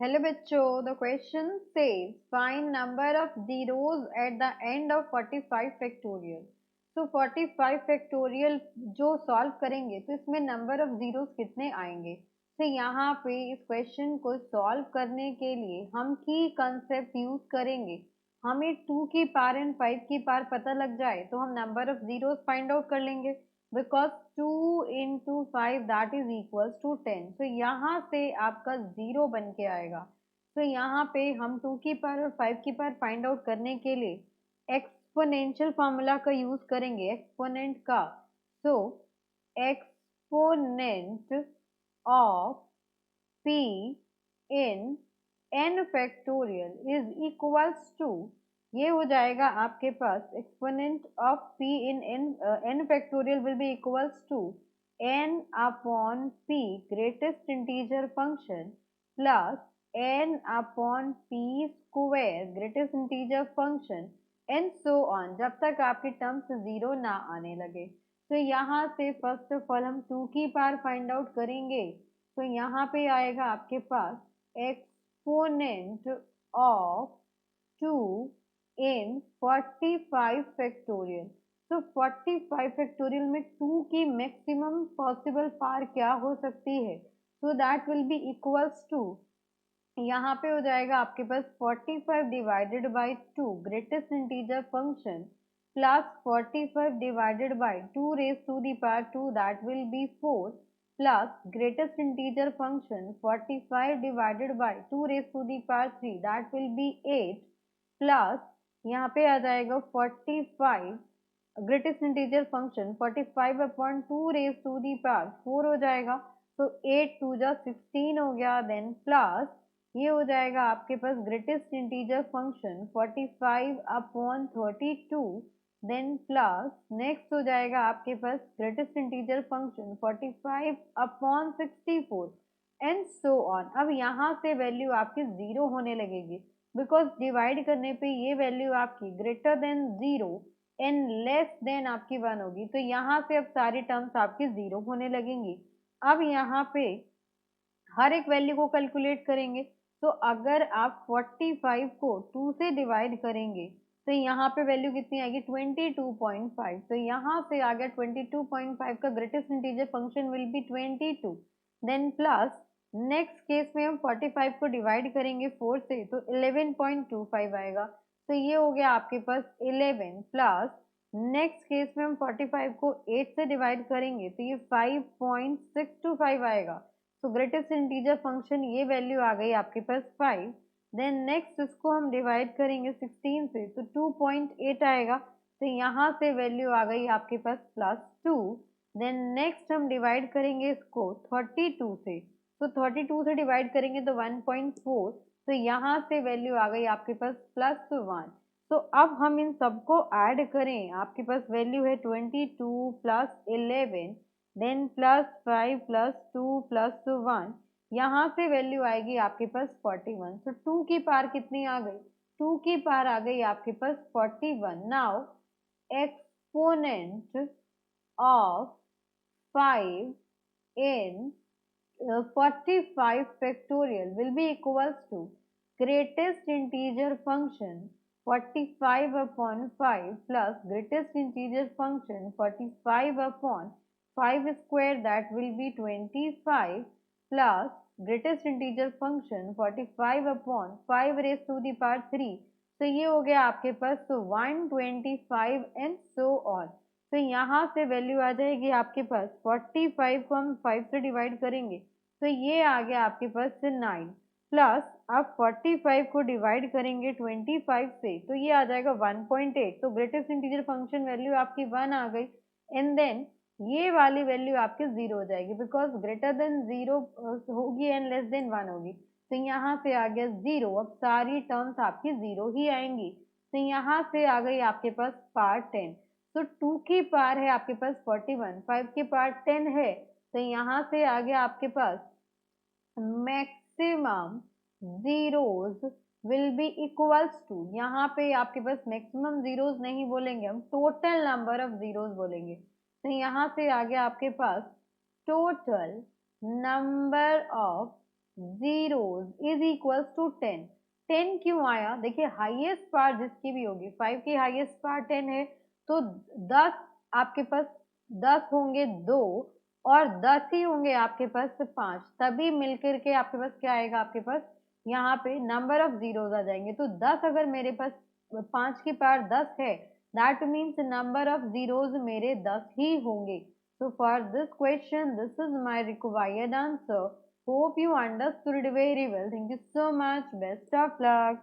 Hello बच्चों, the question says find number of zeros at the end of 45 factorial. So 45 factorial जो solve करेंगे तो इसमें number of zeros कितने आएंगे। तो यहाँ पे इस क्वेश्चन को सॉल्व करने के लिए हम की कंसेप्ट यूज करेंगे। हमें 2 की पार एंड 5 की पार पता लग जाए तो हम number of zeros find out कर लेंगे। Because 2 into 5 that is equals to 10। तो यहाँ से आपका जीरो बन के आएगा। तो यहाँ पे हम 2 की पावर और 5 की पावर फाइंड आउट करने के लिए एक्सपोनेंशियल फार्मूला का यूज करेंगे, एक्सपोनेंट का। So exponent of p in n factorial is equals to, ये हो जाएगा आपके पास exponent of p in n factorial will be equals to n upon p greatest integer function plus n upon p square greatest integer function and so on, जब तक आपके terms zero ना आने लगे। तो यहाँ से फर्स्ट ऑफ ऑल हम 2 की पावर फाइंड आउट करेंगे। तो यहाँ पे आएगा आपके पास एक्सपोनेंट ऑफ 2 इन 45 फैक्टोरियल। तो 45 फैक्टोरियल में 2 की मैक्सिमम पॉसिबल पावर क्या हो सकती है। So that will be equals to, यहाँ पे हो जाएगा आपके पास 45 divided by 2 greatest integer function plus 45 divided by 2 raise to the power 2 that will be 4 plus greatest integer function 45 divided by 2 raise to the power 3 that will be 8 plus यहाँ पे आ जाएगा 45 greatest integer function 45 upon 2 raise to the power 4 हो जाएगा। तो 8 to जा 16 हो गया। देन प्लस ये हो जाएगा आपके पास greatest integer function 45 upon 32। Then plus next हो जाएगा आपके पास greatest integer function 45 upon 64 and so on. अब यहाँ से वैल्यू आपकी जीरो होने लगेगी बिकॉज डिवाइड करने पे ये वैल्यू आपकी greater than zero and less than आपकी 1 होगी। तो यहाँ से अब सारी टर्म्स आपकी जीरो होने लगेंगी। अब यहाँ पे हर एक वैल्यू को कैलकुलेट करेंगे। तो अगर आप 45 को 2 से डिवाइड करेंगे तो यहाँ पे वैल्यू कितनी आएगी 22.5। तो यहाँ से आ गया 22.5 का greatest integer function will be 22। Then plus next case में हम 45 को डिवाइड करेंगे 4 से तो 11.25 आएगा। तो ये हो गया आपके पास 11 प्लस नेक्स्ट केस में हम 45 को 8 से डिवाइड करेंगे तो ये 5.625 आएगा। तो ग्रेटेस्ट इंटीजर फंक्शन ये वैल्यू आ गई आपके पास 5। देन नेक्स्ट इसको हम डिवाइड करेंगे 16 से तो 2.8 आएगा। तो यहाँ से वैल्यू आ गई आपके पास +2। देन नेक्स्ट हम डिवाइड करेंगे इसको 32 से तो 32 से डिवाइड करेंगे तो 1.4। तो यहाँ से वैल्यू आ गई आपके पास +1। तो अब हम इन सबको ऐड करें, आपके पास वैल्यू है 22 प्लस 11 देन +5 +2 +1, यहाँ से वैल्यू आएगी आपके पास 41। तो 2 की पार कितनी आ गई, 2 की पार आ गई आपके पास 41। Now exponent of 5 in 45 factorial will be equals to greatest integer function 45 upon 5 plus greatest integer function 45 upon 5 square that will be 25 plus greatest integer function 45 upon 5 raised to the power 3। तो ये हो गया आपके पास तो 125 and so on. तो यहाँ से value आ जाएगी आपके पास 45 को हम 5 से डिवाइड करेंगे तो ये आ गया आपके पास 9 प्लस आप 45 को डिवाइड करेंगे 25 से तो ये आ जाएगा 1.8। तो ग्रेटेस्ट इंटीजर फंक्शन वैल्यू आपकी 1 आ गई एंड देन ये वाली वैल्यू आपकी 0 हो जाएगी बिकॉज ग्रेटर देन 0 होगी एंड लेस देन 1 होगी। तो यहाँ से आ गया 0। अब सारी टर्म्स आपकी 0 ही आएंगी। तो यहाँ से आ गई आपके पास पार्ट 10। तो 2 की पार है आपके पास 41, 5 की पार 10 है। तो यहाँ से आ गया आपके पास maximum zeros will be equals to, यहाँ पे आपके पास मैक्सिमम जीरोज नहीं बोलेंगे, हम टोटल नंबर ऑफ जीरोज बोलेंगे। तो यहाँ से आ गया आपके पास total number of zeros is equals to 10। 10 क्यों आया? देखिए हाईएस्ट पावर जिसकी भी होगी, 5 की हाईएस्ट पावर 10 है, तो 10 आपके पास 10 होंगे 2 और 10 ही होंगे आपके पास 5, तभी मिलकर के आपके पास क्या आएगा? आपके पास यहाँ पे नंबर ऑफ जीरोस आ जाएंगे। तो 10 अगर मेरे पास 5 की पावर 10 है, that means number of zeros मेरे 10 ही होंगे। So for this question, this is my required answer. Hope you understood very well. Thank you so much. Best of luck.